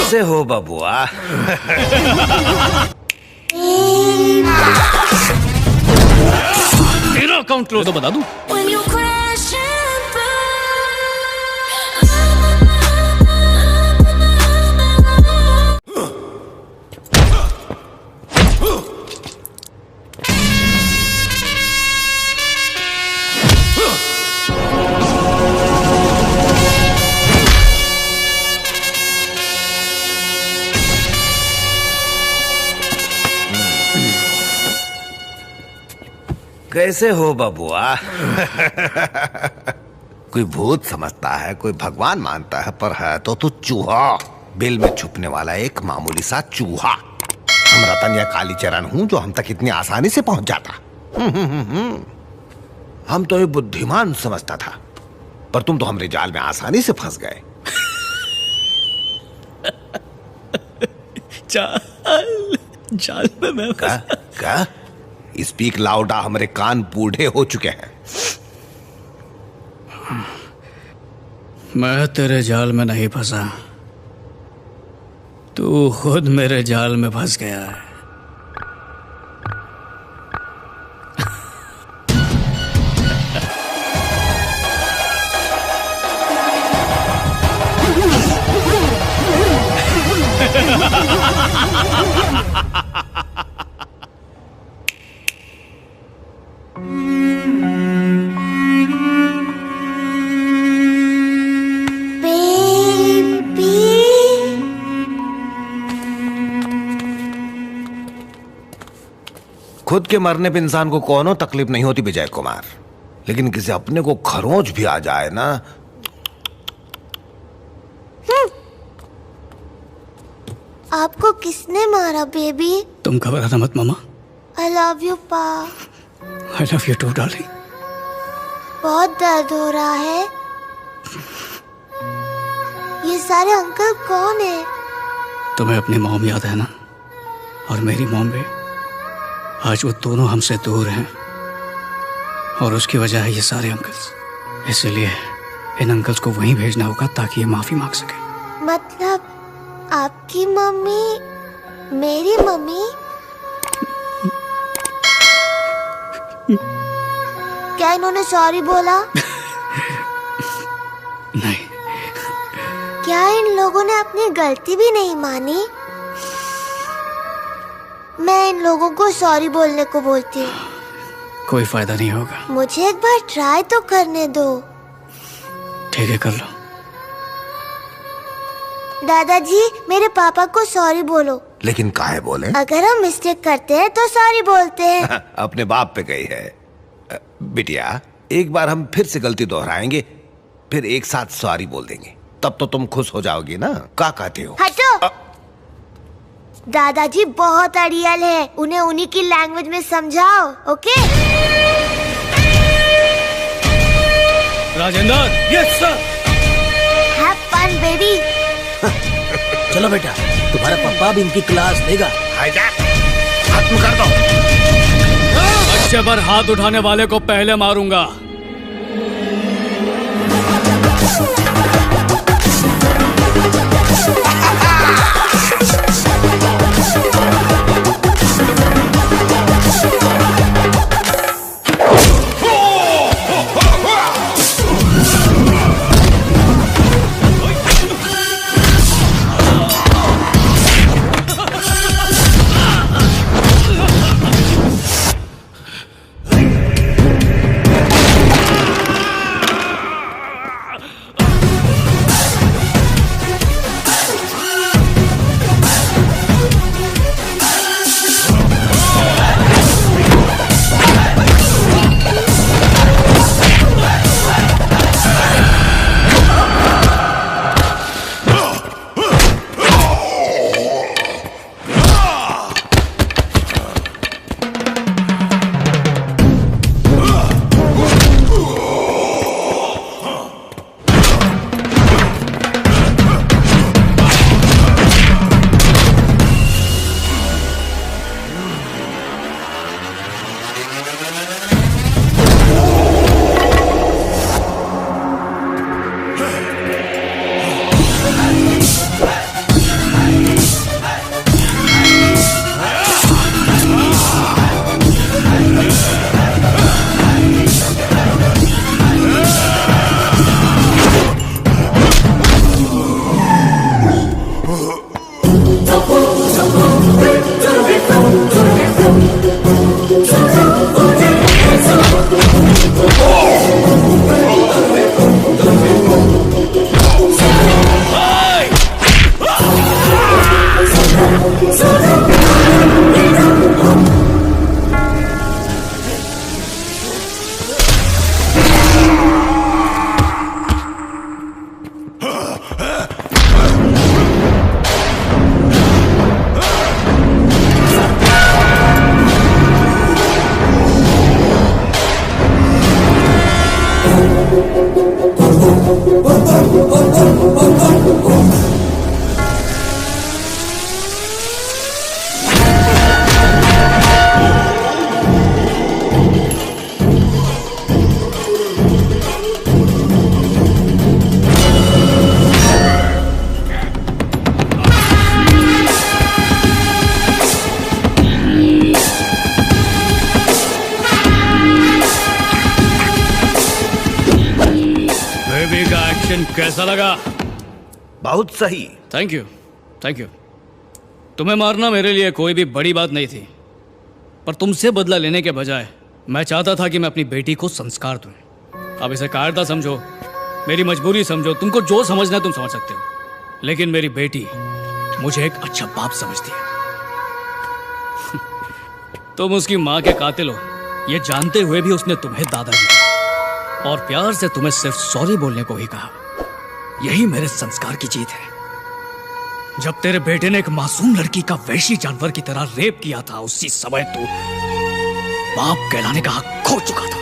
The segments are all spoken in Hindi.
कैसे हो बबुआ? तेरा अकाउंट क्लोज तो बता दूं। कैसे हो बबुआ? कोई भूत समझता है, कोई भगवान मानता है, पर है तो तू चूहा, बिल में छुपने वाला एक मामूली सा चूहा। हम रतन या कालीचरण हूं जो हम तक इतनी आसानी से पहुंच जाता। हम तो एक बुद्धिमान समझता था, पर तुम तो हमारे जाल में आसानी से फंस गए। जाल में मैं क्या? स्पीक लाउडा, हमारे कान बूढ़े हो चुके हैं। मैं तेरे जाल में नहीं फंसा, तू खुद मेरे जाल में फंस गया है। खुद के मरने पे इंसान को कोनो तकलीफ नहीं होती विजय कुमार, लेकिन किसी अपने को खरोंच भी आ जाए ना। आपको किसने मारा बेबी? तुम घबराना मत मामा। आई लव यू पा। I love you too darling. बहुत दर्द हो रहा है। ये सारे अंकल कौन है? तुम्हें अपनी मॉम याद है ना, और मेरी मॉम भी। आज वो दोनों हमसे दूर हैं, और उसकी वजह है ये सारे अंकल्स। इसलिए इन अंकल्स को वहीं भेजना होगा ताकि ये माफी मांग सके। मतलब आपकी मम्मी मेरी मम्मी? क्या इन्होंने सॉरी बोला? नहीं। क्या इन लोगों ने अपनी गलती भी नहीं मानी? मैं इन लोगों को सॉरी बोलने को बोलती हूँ। कोई फायदा नहीं होगा। मुझे एक बार ट्राई तो करने दो। ठीक है, कर लो। दादाजी, मेरे पापा को सॉरी बोलो। लेकिन काहे बोले? अगर हम मिस्टेक करते हैं तो सॉरी बोलते हैं। अपने बाप पे गई है। बिटिया, एक बार हम फिर से गलती दोहराएंगे, फिर एक साथ सॉरी बोल देंगे, तब तो तुम खुश हो जाओगी ना। क्या कहते हो? हटो। दादाजी बहुत अड़ियल है, उन्हें उन्हीं की लैंग्वेज में समझाओ। Okay? Rajendra. Yes sir. Have fun baby. चलो बेटा, तुम्हारा पापा भी इनकी क्लास लेगा। खत्म कर दो। बच्चे पर हाथ उठाने वाले को पहले मारूंगा। कैसा लगा? बहुत सही। Thank you, thank you. तुम्हें मारना मेरे लिए कोई भी बड़ी बात नहीं थी, पर तुमसे बदला लेने के बजाय मैं चाहता था कि मैं अपनी बेटी को संस्कार दूं। अब इसे कायरता समझो, मेरी मजबूरी समझो, तुमको जो समझना है तुम समझ सकते हो, लेकिन मेरी बेटी मुझे एक अच्छा बाप समझती है। तुम उसकी माँ के कातिल हो, ये जानते हुए भी उसने तुम्हें दादाजी कहा और प्यार से तुम्हें सिर्फ सॉरी बोलने को ही कहा। यही मेरे संस्कार की जीत है। जब तेरे बेटे ने एक मासूम लड़की का वैशी जानवर की तरह रेप किया था, उसी समय तू बाप कहलाने का हक खो चुका था।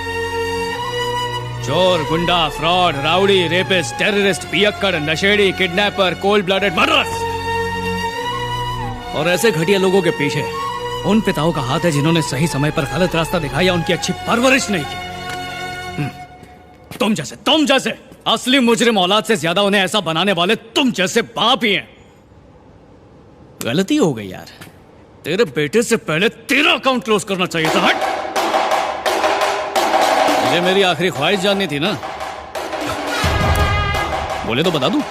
चोर, गुंडा, फ्रॉड, राउडी, रेपिस्ट, टेररिस्ट, पियक्कड़, नशेड़ी, किडनैपर, कोल्ड ब्लडेड मर्डरर्स और ऐसे घटिया लोगों के पीछे उन पिताओं का हाथ है जिन्होंने सही समय पर गलत रास्ता दिखाया, उनकी अच्छी परवरिश नहीं की। तुम जैसे असली मुजरिम औलाद से ज्यादा उन्हें ऐसा बनाने वाले तुम जैसे बाप ही हैं। गलती हो गई यार, तेरे बेटे से पहले तेरा अकाउंट क्लोज करना चाहिए था। हट, मुझे मेरी आखिरी ख्वाहिश जाननी थी ना, बोले तो बता दूं।